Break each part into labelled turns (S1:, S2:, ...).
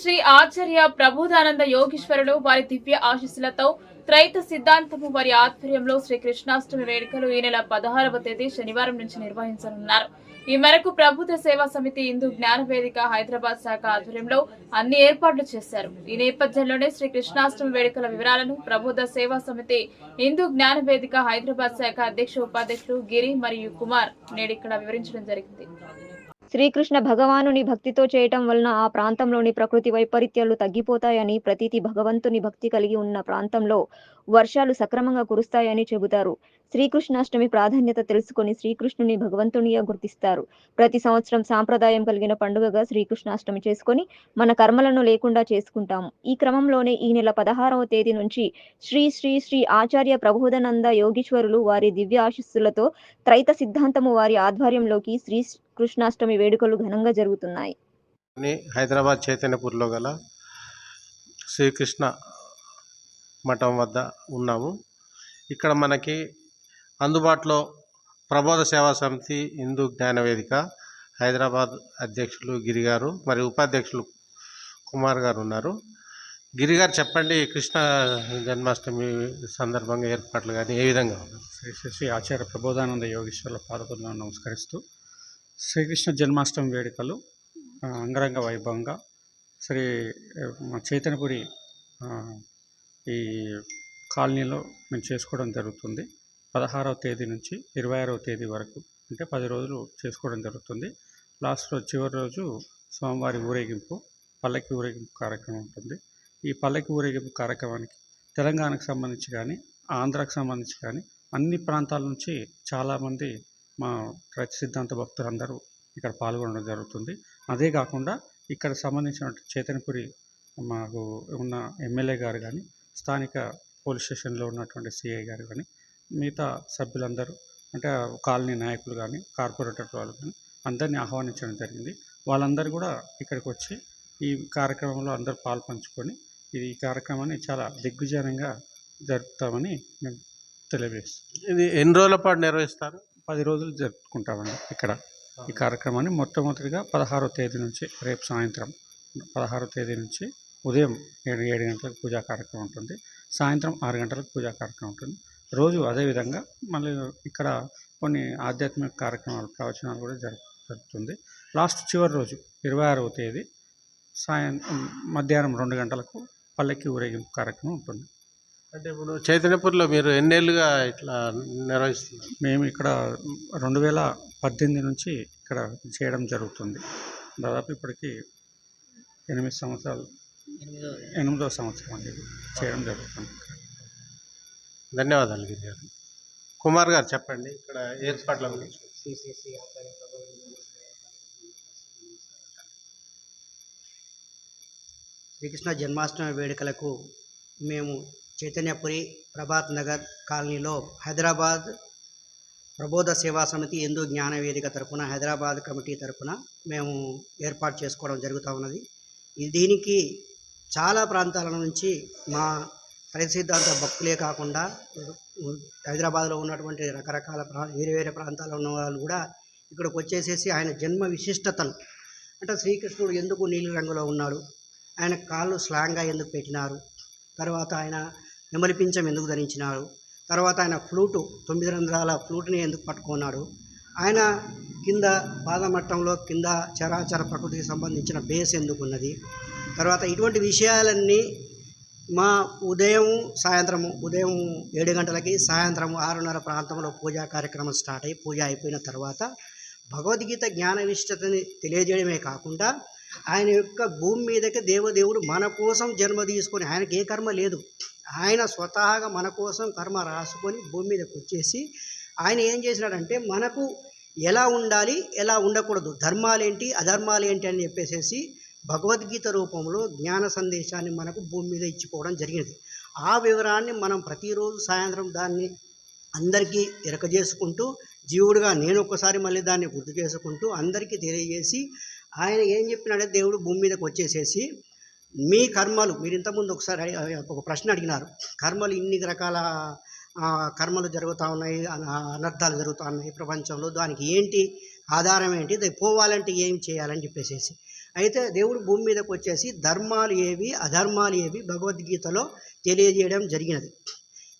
S1: శ్రీ ఆచార్య ప్రబోధానంద యోగీశ్వరులు వారి దివ్య ఆశీస్సులతో త్రైత సిద్ధాంతము వారి ఆధ్వర్యంలో శ్రీ కృష్ణాష్టమి వేడుకలు ఈ నెల 16వ తేదీ శనివారం నుంచి నిర్వహించనున్నారు. ఈ మేరకు ప్రబుద్ధ సేవా సమితి హిందూ జ్ఞాన వేదిక హైదరాబాద్ శాఖ ఆధ్వర్యంలో అన్ని ఏర్పాట్లు చేశారు. ఈ నేపథ్యంలోనే శ్రీ కృష్ణాష్టమి వేడుకల వివరాలను ప్రబుద్ధ సేవా సమితి హిందూ జ్ఞాన వేదిక హైదరాబాద్ శాఖ ఉపాధ్యక్షులు గిరి మరియు కుమార్ నేడు ఇక్కడ వివరించడం జరిగింది.
S2: శ్రీకృష్ణ భగవానుని భక్తితో చేయటం వలన ఆ ప్రాంతంలోని ప్రకృతి వైపరీత్యాలు తగ్గిపోతాయని, ప్రతితి భగవంతుని భక్తి కలిగి ఉన్న ప్రాంతంలో వర్షాలు సక్రమంగా కురుస్తాయని చెబుతారు. శ్రీకృష్ణాష్టమి ప్రాధాన్యత తెలుసుకొని శ్రీకృష్ణుని భగవంతునిగా గుర్తిస్తారు. ప్రతి సంవత్సరం సాంప్రదాయం కలిగిన పండుగగా శ్రీకృష్ణాష్టమి చేసుకొని మన కర్మలను లేకుండా చేసుకుంటాము. ఈ క్రమంలోనే ఈ నెల 16వ తేదీ నుంచి శ్రీ శ్రీ శ్రీ ఆచార్య ప్రబోధానంద యోగీశ్వరులు వారి దివ్య ఆశీస్సులతో త్రైత సిద్ధాంతము వారి ఆధ్వర్యంలోకి శ్రీ కృష్ణాష్టమి వేడుకలు ఘనంగా జరుగుతున్నాయి.
S3: హైదరాబాద్ చైతన్యపూర్లో గల శ్రీకృష్ణ మఠం వద్ద ఉన్నాము. ఇక్కడ మనకి అందుబాటులో ప్రబోధ సేవా సమితి హిందూ జ్ఞాన వేదిక హైదరాబాద్ అధ్యక్షులు గిరి గారు మరియు ఉపాధ్యక్షులు కుమార్ గారు ఉన్నారు. గిరి గారు చెప్పండి, కృష్ణ జన్మాష్టమి సందర్భంగా ఏర్పాట్లు కానీ ఏ విధంగా ఉన్నాయి?
S4: శ్రీ శ్రీ ఆచార్య ప్రబోధానంద యోగేశ్వరుల పాదపద్మలను నమస్కరిస్తూ శ్రీకృష్ణ జన్మాష్టమి వేడుకలు అంగరంగ వైభవంగా శ్రీ చైతన్యపురి ఈ కాలనీలో మేము చేసుకోవడం జరుగుతుంది. 16వ తేదీ నుంచి 26వ తేదీ వరకు, అంటే 10 రోజులు చేసుకోవడం జరుగుతుంది. లాస్ట్ రోజు, చివరి రోజు స్వామివారి ఊరేగింపు, పల్లకి ఊరేగింపు కార్యక్రమం ఉంటుంది. ఈ పల్లకి ఊరేగింపు కార్యక్రమానికి తెలంగాణకు సంబంధించి కానీ, ఆంధ్రాకు సంబంధించి కానీ అన్ని ప్రాంతాల నుంచి చాలామంది మా త్రైత సిద్ధాంత భక్తులందరూ ఇక్కడ పాల్గొనడం జరుగుతుంది. అదే కాకుండా ఇక్కడ సంబంధించిన చైతన్యపురి మాకు ఉన్న ఎమ్మెల్యే గారు కానీ, స్థానిక పోలీస్ స్టేషన్లో ఉన్నటువంటి సిఐ గారు కానీ, మిగతా సభ్యులందరూ, అంటే కాలనీ నాయకులు కానీ, కార్పొరేటర్ వాళ్ళు కానీ అందరినీ ఆహ్వానించడం జరిగింది. వాళ్ళందరూ కూడా ఇక్కడికి వచ్చి ఈ కార్యక్రమంలో అందరూ పాల్పంచుకొని ఈ కార్యక్రమాన్ని చాలా దిగ్విజయంగా జరుపుతామని మేము తెలియజేస్తాం.
S3: ఇది ఎన్ని రోజుల పాటు నిర్వహిస్తారు?
S4: 10 రోజులు జరుపుకుంటామండి. ఇక్కడ ఈ కార్యక్రమాన్ని మొట్టమొదటిగా 16వ తేదీ నుంచి, రేపు సాయంత్రం 16వ తేదీ నుంచి ఉదయం 7 గంటలకు పూజా కార్యక్రమం ఉంటుంది. సాయంత్రం 6 గంటలకు పూజా కార్యక్రమం ఉంటుంది. రోజు అదేవిధంగా మళ్ళీ ఇక్కడ కొన్ని ఆధ్యాత్మిక కార్యక్రమాలు, ప్రవచనాలు కూడా జరుగుతుంది. లాస్ట్ చివరి రోజు 26వ తేదీ మధ్యాహ్నం 2 గంటలకు పల్లకి ఊరేగింపు కార్యక్రమం ఉంటుంది.
S3: అంటే ఇప్పుడు చైతన్యపూర్లో మీరు ఎన్నేళ్ళుగా ఇట్లా నిర్వహిస్తున్నారు?
S4: మేము ఇక్కడ 2018 నుంచి ఇక్కడ చేయడం జరుగుతుంది. దాదాపు ఇప్పటికి 8 సంవత్సరాలు, 8వ సంవత్సరం అండి చేయడం జరుగుతుంది.
S3: ధన్యవాదాలు గిరి గారు. కుమార్ గారు చెప్పండి, ఇక్కడ ఏర్పాట్ల గురించి.
S5: శ్రీకృష్ణ జన్మాష్టమి వేడుకలకు మేము చైతన్యపురి ప్రభాత్ నగర్ కాలనీలో హైదరాబాద్ ప్రబోధ సేవా సమితి హిందూ జ్ఞాన వేదిక తరపున, హైదరాబాద్ కమిటీ తరపున మేము ఏర్పాటు చేసుకోవడం జరుగుతూ ఉన్నది. దీనికి చాలా ప్రాంతాల నుంచి మా త్రైత సిద్ధాంత భక్తులే కాకుండా హైదరాబాద్లో ఉన్నటువంటి రకరకాల వేరే వేరే ప్రాంతాల్లో ఉన్న వాళ్ళు కూడా ఇక్కడికి వచ్చేసేసి ఆయన జన్మ విశిష్టతను, అంటే శ్రీకృష్ణుడు ఎందుకు నీలి రంగులో ఉన్నాడు, ఆయన కాళ్ళు స్లాంగ్గా ఎందుకు పెట్టినారు, తర్వాత ఆయన నెమలిపించం ఎందుకు ధరించినాడు, తర్వాత ఆయన ఫ్లూటు 9 రంధ్రాల ఫ్లూట్ని ఎందుకు పట్టుకున్నాడు, ఆయన కింద పాదమట్టంలో కింద చరాచర ప్రకృతికి సంబంధించిన బేస్ ఎందుకు ఉన్నది, తర్వాత ఇటువంటి విషయాలన్నీ మా సాయంత్రం 7 గంటలకి, సాయంత్రం 6:30 ప్రాంతంలో పూజా కార్యక్రమం స్టార్ట్ అయ్యి, పూజ అయిపోయిన తర్వాత భగవద్గీత జ్ఞాన విశిష్టతని తెలియజేయడమే కాకుండా ఆయన యొక్క భూమి మీదకి దేవదేవుడు మన కోసం జన్మ తీసుకొని, ఆయనకి ఏ కర్మ లేదు, ఆయన స్వతహాగా మన కోసం కర్మ రాసుకొని భూమి మీదకి వచ్చేసి ఆయన ఏం చేసినాడంటే మనకు ఎలా ఉండాలి, ఎలా ఉండకూడదు, ధర్మాలేంటి, అధర్మాలేంటి అని చెప్పేసి భగవద్గీత రూపంలో జ్ఞాన సందేశాన్ని మనకు భూమి మీద ఇచ్చిపోవడం జరిగింది. ఆ వివరాన్ని మనం ప్రతిరోజు సాయంత్రం దాన్ని అందరికీ ఎరకజేసుకుంటూ, జీవుడుగా నేను ఒక్కసారి మళ్ళీ దాన్ని గుర్తు చేసుకుంటూ అందరికీ తెలియజేసి, ఆయన ఏం చెప్పినాడే దేవుడు భూమి మీదకి వచ్చేసేసి మీ కర్మలు, మీరు ఇంతకుముందు ఒకసారి ఒక ప్రశ్న అడిగినారు, కర్మలు ఇన్ని రకాల కర్మలు జరుగుతూ ఉన్నాయి, అనర్థాలు జరుగుతూ ఉన్నాయి ప్రపంచంలో, దానికి ఏంటి ఆధారం ఏంటి, పోవాలంటే ఏం చేయాలని చెప్పేసి అయితే దేవుడు భూమి మీదకి వచ్చేసి ధర్మాలు ఏవి అధర్మాలు ఏవి భగవద్గీతలో తెలియజేయడం జరిగినది.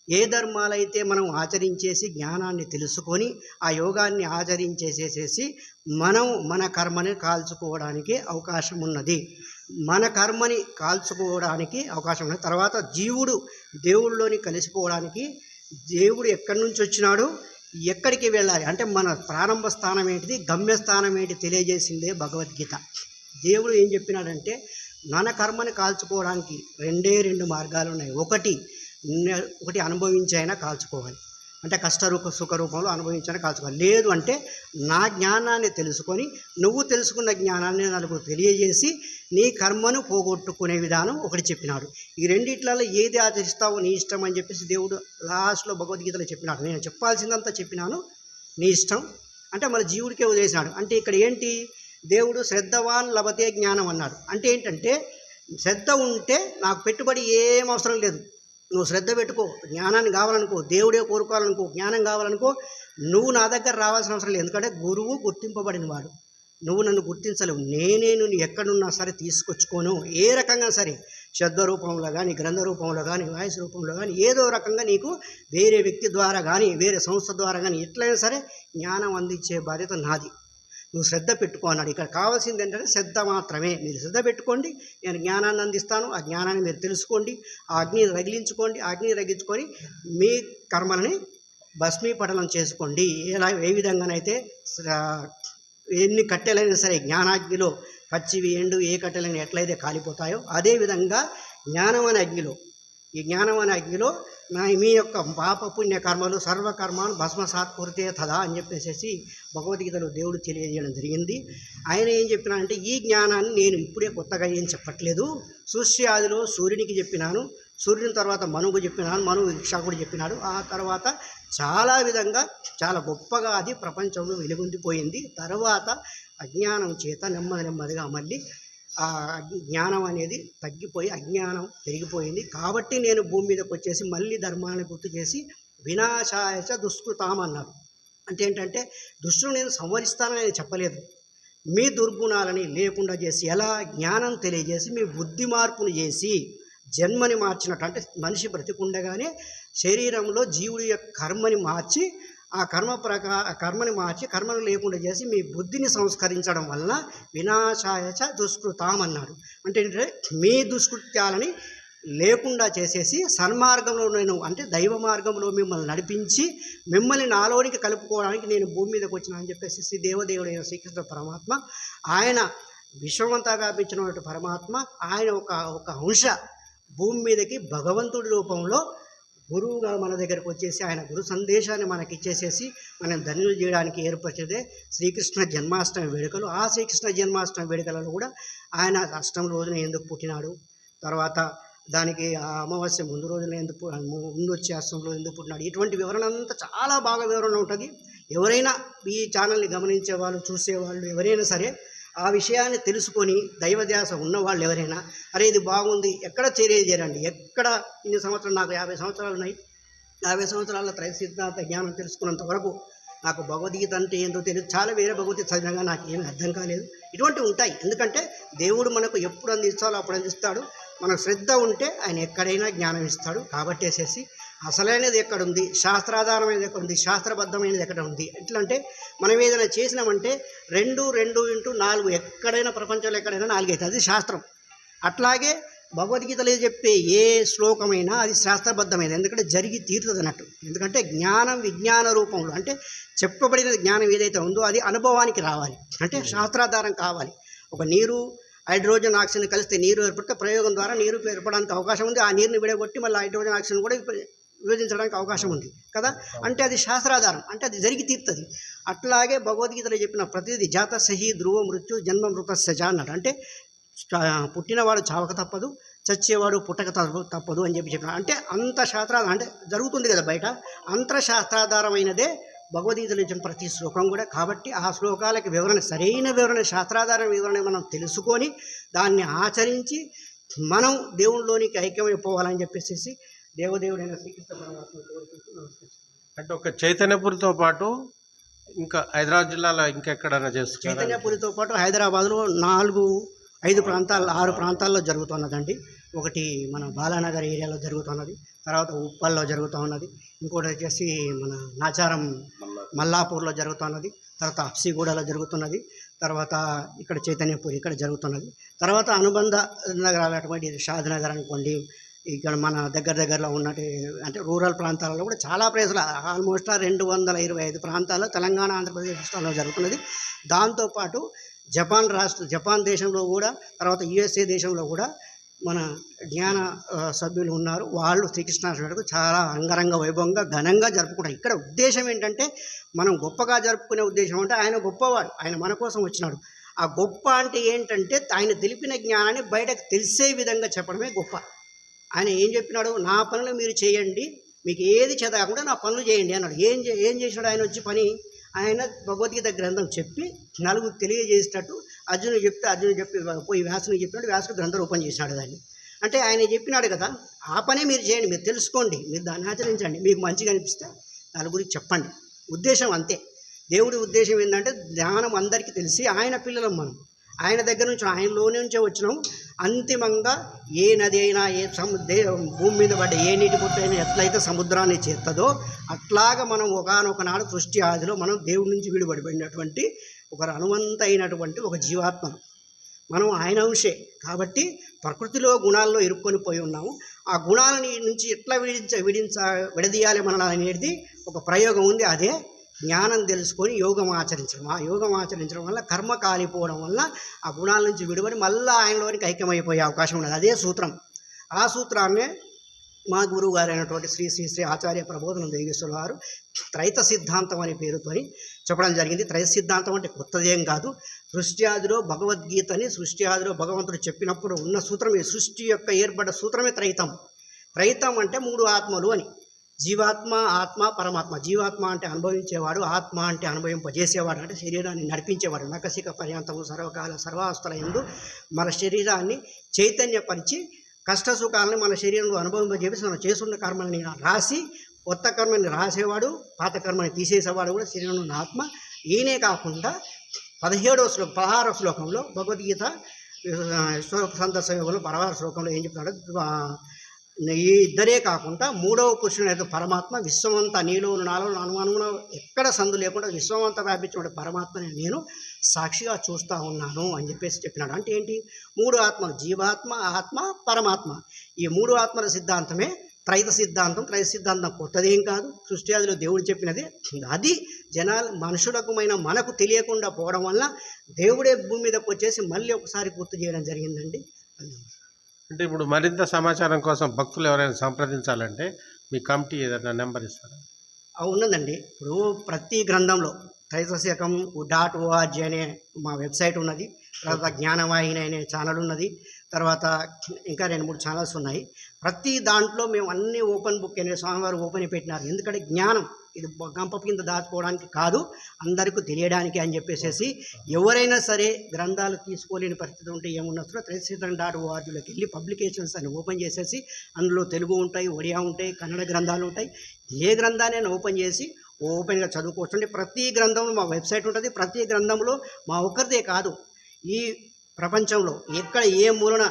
S5: ఏ ధర్మాలైతే మనం ఆచరించేసి జ్ఞానాన్ని తెలుసుకొని ఆ యోగాన్ని ఆచరించేసేసేసి మనం మన కర్మని కాల్చుకోవడానికి అవకాశం ఉన్నది. మన కర్మని కాల్చుకోవడానికి అవకాశం ఉన్నది. తర్వాత జీవుడు దేవుడిలోని కలిసిపోవడానికి దేవుడు ఎక్కడి నుంచి వచ్చినాడు, ఎక్కడికి వెళ్ళాలి అంటే మన ప్రారంభ స్థానం ఏంటిది, గమ్యస్థానం ఏంటి తెలియజేసిందే భగవద్గీత. దేవుడు ఏం చెప్పినాడంటే మన కర్మని కాల్చుకోవడానికి రెండు మార్గాలు ఉన్నాయి. ఒకటి అనుభవించైనా కాల్చుకోవాలి, అంటే సుఖ రూపంలో అనుభవించైనా కాల్చుకోవాలి. లేదు అంటే నా జ్ఞానాన్ని తెలుసుకొని నువ్వు తెలుసుకున్న జ్ఞానాన్ని నలుగురు తెలియజేసి నీ కర్మను పోగొట్టుకునే విధానం ఒకటి చెప్పినాడు. ఈ రెండిట్లలో ఏది ఆచరిస్తావో నీ ఇష్టం అని చెప్పేసి దేవుడు లాస్ట్లో భగవద్గీతలో చెప్పినాడు. నేను చెప్పాల్సిందంతా చెప్పినాను, నీ ఇష్టం అంటే మన జీవుడికే వదిలేసినాడు. అంటే ఇక్కడ ఏంటి, దేవుడు శ్రద్ధవాన్ లభతే జ్ఞానం అన్నాడు. అంటే ఏంటంటే శ్రద్ధ ఉంటే నాకు పెట్టుబడి ఏం అవసరం లేదు, నువ్వు శ్రద్ధ పెట్టుకో, జ్ఞానాన్ని కావాలనుకో, దేవుడే కోరుకోవాలనుకో, జ్ఞానం కావాలనుకో, నువ్వు నా దగ్గర రావాల్సిన అవసరం లేదు. ఎందుకంటే గురువు గుర్తింపబడిన వాడు, నువ్వు నన్ను గుర్తించలేవు. నువ్వు ఎక్కడున్నా సరే తీసుకొచ్చుకోను, ఏ రకంగా సరే, శబ్ద రూపంలో కానీ, గ్రంథ రూపంలో కానీ, వాయిస్ రూపంలో కానీ, ఏదో రకంగా నీకు వేరే వ్యక్తి ద్వారా కానీ, వేరే సంస్థ ద్వారా కానీ ఎట్లయినా సరే జ్ఞానం అందించే బాధ్యత నాది. నువ్వు శ్రద్ధ పెట్టుకో అన్నాడు. ఇక్కడ కావాల్సింది ఏంటంటే శ్రద్ధ మాత్రమే. మీరు శ్రద్ధ పెట్టుకోండి, నేను జ్ఞానాన్ని అందిస్తాను, ఆ జ్ఞానాన్ని మీరు తెలుసుకోండి, ఆ అగ్నిని రగిలించుకోండి, ఆ అగ్నిని రగిలించుకొని మీ కర్మలని భస్మీపటలం చేసుకోండి. ఏ విధంగానైతే ఎన్ని కట్టెలైనా సరే జ్ఞానాగ్నిలో పచ్చివి ఎండు ఏ కట్టెలైనా ఎట్లయితే కాలిపోతాయో అదేవిధంగా జ్ఞానం అనే అగ్నిలో, ఈ జ్ఞానం అనే అగ్నిలో మీ యొక్క పాప పుణ్య కర్మలు సర్వకర్మాను భస్మసాత్ కురితే తదా అని చెప్పేసి భగవద్గీతలో దేవుడు తెలియజేయడం జరిగింది. ఆయన ఏం చెప్పినాడంటే ఈ జ్ఞానాన్ని నేను ఇప్పుడే కొత్తగా ఏం చెప్పట్లేదు, సృష్టి ఆదిలో సూర్యునికి చెప్పినాను, సూర్యుని తర్వాత మనువుకు చెప్పినాను, మనువు ఇక్షాకుడు చెప్పినాడు, ఆ తర్వాత చాలా విధంగా చాలా గొప్పగా అది ప్రపంచంలో వెలుగొందిపోయింది. తర్వాత అజ్ఞానం చేత నెమ్మదిగా మళ్ళీ ఆ జ్ఞానం అనేది తగ్గిపోయి అజ్ఞానం పెరిగిపోయింది. కాబట్టి నేను భూమి మీదకి వచ్చేసి మళ్ళీ ధర్మాన్ని గుర్తు చేసి వినాశాయచ దుష్కృతాం అన్నాడు. అంటే ఏంటంటే దుష్టులు నేను సంవరిస్తానని నేను చెప్పలేదు, మీ దుర్గుణాలని లేకుండా చేసి ఎలా జ్ఞానం తెలియజేసి మీ బుద్ధి మార్పును చేసి జన్మని మార్చినట్టు, అంటే మనిషి బ్రతికుండగానే శరీరంలో జీవుడి యొక్క కర్మని మార్చి ఆ కర్మని మార్చి కర్మను లేకుండా చేసి మీ బుద్ధిని సంస్కరించడం వలన వినాశాయచ దుష్కృతాం అన్నాడు. అంటే ఏంటంటే మీ దుష్కృత్యాలని లేకుండా చేసేసి సన్మార్గంలో నేను అంటే దైవ మార్గంలో మిమ్మల్ని నడిపించి మిమ్మల్ని నాలోనికి కలుపుకోవడానికి నేను భూమి మీదకి వచ్చినా అని చెప్పేసి దేవదేవుడైన శ్రీకృష్ణ పరమాత్మ, ఆయన విశ్వమంతా వ్యాపించినటువంటి పరమాత్మ, ఆయన ఒక అంశ భూమి మీదకి భగవంతుడి రూపంలో గురువుగా మన దగ్గరకు వచ్చేసి ఆయన గురు సందేశాన్ని మనకి ఇచ్చేసేసి మనం ధన్యులు చేయడానికి ఏర్పరిచేదే శ్రీకృష్ణ జన్మాష్టమి వేడుకలు. ఆ శ్రీకృష్ణ జన్మాష్టమి వేడుకలలో కూడా ఆయన అష్టమి రోజున ఎందుకు పుట్టినాడు, తర్వాత దానికి ఆ అమావాస్య ముందు రోజున ముందు వచ్చే అష్టంలో ఎందుకు పుట్టినాడు, ఇటువంటి వివరణ అంతా చాలా బాగా వివరణ ఉంటుంది. ఎవరైనా ఈ ఛానల్ని గమనించే వాళ్ళు, చూసేవాళ్ళు ఎవరైనా సరే ఆ విషయాన్ని తెలుసుకొని దైవధ్యాస ఉన్నవాళ్ళు ఎవరైనా అరే ఇది బాగుంది, ఎక్కడ చేరండి, ఎక్కడ ఇన్ని సంవత్సరాలు, నాకు 50 సంవత్సరాలు ఉన్నాయి, 50 సంవత్సరాల త్రైత సిద్ధాంత జ్ఞానం తెలుసుకున్నంత వరకు నాకు భగవద్గీత అంటే ఏంటో తెలియదు, చాలా వేరే భగవద్గీత చదివినగా నాకు ఏమీ అర్థం కాలేదు. ఇటువంటివి ఉంటాయి. ఎందుకంటే దేవుడు మనకు ఎప్పుడు అందిస్తాడో అప్పుడు అందిస్తాడు. మనకు శ్రద్ధ ఉంటే ఆయన ఎక్కడైనా జ్ఞానం ఇస్తాడు. కాబట్టేసేసి అసలైనది ఎక్కడుంది, శాస్త్రాధారమైనది ఎక్కడుంది, శాస్త్రబద్ధమైనది ఎక్కడ ఉంది, ఎట్లంటే మనం ఏదైనా చేసినామంటే 2×2×4 ఎక్కడైనా ప్రపంచంలో ఎక్కడైనా 4 అవుతుంది, అది శాస్త్రం. అట్లాగే భగవద్గీతలో చెప్పే ఏ శ్లోకమైనా అది శాస్త్రబద్ధమైనది, ఎందుకంటే జరిగి తీరుతుంది అన్నట్టు. ఎందుకంటే జ్ఞానం విజ్ఞాన రూపంలో, అంటే చెప్పబడిన జ్ఞానం ఏదైతే ఉందో అది అనుభవానికి రావాలి, అంటే శాస్త్రాధారం కావాలి. ఒక నీరు హైడ్రోజన్ ఆక్సిజన్ కలిస్తే నీరు ఏర్పడితే ప్రయోగం ద్వారా నీరు ఏర్పడడానికి అవకాశం ఉంది. ఆ నీరుని విడగొట్టి మళ్ళీ హైడ్రోజన్ ఆక్సిజన్ కూడా విభజించడానికి అవకాశం ఉంది కదా, అంటే అది శాస్త్రాధారం, అంటే అది జరిగి తీరుతుంది. అట్లాగే భగవద్గీతలో చెప్పిన ప్రతిదీ జాతసహి ధ్రువ మృత్యు జన్మ మృతస్సజ అన్నాడు. అంటే పుట్టినవాడు చావక తప్పదు, చచ్చేవాడు పుట్టక తప్పదు అని చెప్పిన, అంటే అంత శాస్త్రాధారం, అంటే జరుగుతుంది కదా బయట, అంతర్శాస్త్రాధారమైనదే భగవద్గీతలో ఇచ్చిన ప్రతి శ్లోకం కూడా. కాబట్టి ఆ శ్లోకాలకి వివరణ, సరైన వివరణ, శాస్త్రాధార వివరణ మనం తెలుసుకొని దాన్ని ఆచరించి మనం దేవుళ్ళలోనికి ఐక్యమైపోవాలని చెప్పేసి దేవదేవుడైన శ్రీకృష్ణ పరమాత్మ కోరుకుంటూ నమస్కరిస్తున్నాను.
S3: అంటే ఒక చైతన్యపురితో పాటు ఇంకా హైదరాబాద్ జిల్లాలో ఇంకెక్కడైనా చేస్తున్నారు?
S5: చైతన్యపురితో పాటు హైదరాబాద్లో 4 6 ప్రాంతాల్లో జరుగుతున్నదండి. ఒకటి మన బాలానగర్ ఏరియాలో జరుగుతున్నది, తర్వాత ఉప్పల్లో జరుగుతూ ఉన్నది, ఇంకోటి వచ్చేసి మన నాచారం మల్లాపూర్లో జరుగుతున్నది, తర్వాత హబ్సిగూడలో జరుగుతున్నది, తర్వాత ఇక్కడ చైతన్యపూర్ ఇక్కడ జరుగుతున్నది, తర్వాత అనుబంధ నగరాలు అటువంటి షాద్నగర్ అనుకోండి, ఇక్కడ మన దగ్గరలో ఉన్నట్టు అంటే రూరల్ ప్రాంతాలలో కూడా చాలా ప్లేసులు ఆల్మోస్ట్ 225 ప్రాంతాల్లో తెలంగాణ ఆంధ్రప్రదేశ్ రాష్ట్రాల్లో జరుగుతున్నది. దాంతోపాటు జపాన్ దేశంలో కూడా, తర్వాత USA దేశంలో కూడా మన జ్ఞాన సభ్యులు ఉన్నారు. వాళ్ళు శ్రీకృష్ణాష్టమికి చాలా అంగరంగ వైభవంగా ఘనంగా జరుపుకుంటారు. ఇక్కడ ఉద్దేశం ఏంటంటే మనం గొప్పగా జరుపుకునే ఉద్దేశం అంటే ఆయన గొప్పవాడు, ఆయన మన కోసం వచ్చినాడు. ఆ గొప్ప అంటే ఏంటంటే ఆయన తెలిపిన జ్ఞానాన్ని బయటకు తెలిసే విధంగా చెప్పడమే గొప్ప. ఆయన ఏం చెప్పినాడు, నా పనులు మీరు చేయండి, మీకు ఏది చేత కాకుండా నా పనులు చేయండి అన్నాడు. ఏం చేసినాడు ఆయన వచ్చి పని? ఆయన భగవద్గీత గ్రంథం చెప్పి నలుగురు తెలియజేసేటట్టు అర్జునుడు చెప్పి పోయి వ్యాసుని చెప్పినట్టు వ్యాసుడు గ్రంథం రూపం చేసినాడు దాన్ని. అంటే ఆయన చెప్పినాడు కదా, ఆ పనే మీరు చేయండి, మీరు తెలుసుకోండి, మీరు దాన్ని ఆచరించండి, మీకు మంచిగా అనిపిస్తే నలుగురికి చెప్పండి. ఉద్దేశం అంతే. దేవుడి ఉద్దేశం ఏంటంటే జ్ఞానం అందరికీ తెలిసి ఆయన పిల్లలం మనం, ఆయన దగ్గర నుంచి ఆయనలో నుంచే వచ్చినాం. అంతిమంగా ఏ నది అయినా భూమి మీద పడ్డ ఏ నీటి పుట్టైనా ఎట్లయితే సముద్రాన్ని చేస్తుందో అట్లాగా మనం ఒకానొక నాడు సృష్టి ఆదిలో మనం దేవుడి నుంచి విడిపడిపోయినటువంటి ఒక అనువంతైనటువంటి ఒక జీవాత్మ. మనం ఆయన అంశే కాబట్టి ప్రకృతిలో గుణాల్లో ఇరుక్కొని పోయి ఉన్నాము. ఆ గుణాలని నుంచి ఎట్లా విడదీయాలి మనల్ని అనేది ఒక ప్రయోగం ఉంది. అదే జ్ఞానం తెలుసుకొని యోగం ఆచరించడం. ఆ యోగం ఆచరించడం వల్ల కర్మ కాలిపోవడం వల్ల ఆ గుణాల నుంచి విడిపడి మళ్ళీ ఆయనలోనికి ఐక్యమైపోయే అవకాశం ఉన్నది. అదే సూత్రం. ఆ సూత్రాన్నే మా గురువు గారు అయినటువంటి శ్రీ ఆచార్య ప్రబోధానంద యోగీశ్వరుల వారు త్రైత సిద్ధాంతం అనే పేరుతోని చెప్పడం జరిగింది. త్రైత సిద్ధాంతం అంటే కొత్తదేం కాదు. సృష్టి ఆదిలో భగవద్గీతని సృష్టి ఆదిలో భగవంతుడు చెప్పినప్పుడు ఉన్న సూత్రమే, సృష్టి యొక్క ఏర్పడ్డ సూత్రమే త్రైతం. త్రైతం అంటే 3 ఆత్మలు అని. జీవాత్మ, ఆత్మ, పరమాత్మ. జీవాత్మ అంటే అనుభవించేవాడు, ఆత్మ అంటే అనుభవింపజేసేవాడు, అంటే శరీరాన్ని నడిపించేవాడు. నకసిక పర్యంతము సర్వకాల సర్వావస్థల యందు మన శరీరాన్ని చైతన్యపరిచి కష్ట సుఖాలను మన శరీరంలో అనుభవింపజేసి మనం చేస్తున్న కర్మని రాసి కొత్త కర్మని రాసేవాడు, పాత కర్మని తీసేసేవాడు కూడా శరీరంలో ఉన్న ఆత్మ. ఈయనే కాకుండా 16వ శ్లోకంలో భగవద్గీత సందర్శనంలో 16వ శ్లోకంలో ఏం చెప్తున్నాడు, ఈ ఇద్దరే కాకుండా 3వ పురుషుడు అయితే పరమాత్మ, విశ్వమంతా నీలో నాలో అనుమానంలో ఎక్కడ సందు లేకుండా విశ్వమంతా వ్యాపించిన పరమాత్మని నేను సాక్షిగా చూస్తూ ఉన్నాను అని చెప్పేసి చెప్పినాడు. అంటే ఏంటి? 3 ఆత్మలు, జీవాత్మ, ఆత్మ, పరమాత్మ. ఈ 3 ఆత్మల సిద్ధాంతమే త్రైత సిద్ధాంతం. త్రైత సిద్ధాంతం కొత్తదేం కాదు, సృష్టి ఆదిలో దేవుడు చెప్పినది. అది మనుషులకుమైన మనకు తెలియకుండా పోవడం వల్ల దేవుడే భూమి మీదకి వచ్చేసి మళ్ళీ ఒకసారి గుర్తు చేయడం జరిగిందండి.
S3: అంటే ఇప్పుడు మరింత సమాచారం కోసం భక్తులు ఎవరైనా సంప్రదించాలంటే మీ కమిటీ ఏదైనా నెంబర్ ఇస్తారా?
S5: ఉన్నదండి. ఇప్పుడు ప్రతి గ్రంథంలో త్రైతశకం.org అనే మా వెబ్సైట్ ఉన్నది. తర్వాత జ్ఞానవాహిని అనే ఛానల్ ఉన్నది. తర్వాత ఇంకా 2-3 ఛానల్స్ ఉన్నాయి. ప్రతి దాంట్లో మేము అన్ని ఓపెన్ బుక్ అనే స్వామివారు ఓపెన్ పెట్టినారు. ఎందుకంటే జ్ఞానం ఇది గంప కింద దాచుకోవడానికి కాదు, అందరికీ తెలియడానికి అని చెప్పేసి ఎవరైనా సరే గ్రంథాలు తీసుకోలేని పరిస్థితి ఉంటే ఏమున్నదో త్రైతశకం.orgలోకి వెళ్ళి పబ్లికేషన్స్ అని ఓపెన్ చేసేసి అందులో తెలుగు ఉంటాయి, ఒడియా ఉంటాయి, కన్నడ గ్రంథాలు ఉంటాయి. ఏ గ్రంథాన్ని ఓపెన్ చేసి ఓపెన్గా చదువుకోవచ్చు. ప్రతి గ్రంథంలో మా వెబ్సైట్ ఉంటుంది. ప్రతి గ్రంథంలో మా ఒక్కరిదే కాదు, ఈ ప్రపంచంలో ఎక్కడ ఏ మూలన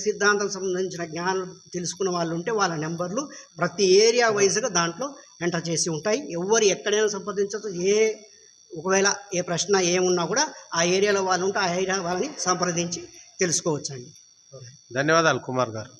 S5: సిద్ధాంతం సంబంధించిన జ్ఞానం తెలుసుకున్న వాళ్ళు ఉంటే వాళ్ళ నెంబర్లు ప్రతి ఏరియా వైజ్గా దాంట్లో ఎంటర్ చేసి ఉంటాయి. ఎవరు ఎక్కడైనా సంప్రదించవచ్చు. ఒకవేళ ఏ ప్రశ్న ఏమున్నా కూడా ఆ ఏరియాలో వాళ్ళు ఉంటే ఆ ఏరియా వాళ్ళని సంప్రదించి తెలుసుకోవచ్చండి.
S3: ధన్యవాదాలు కుమార్ గారు.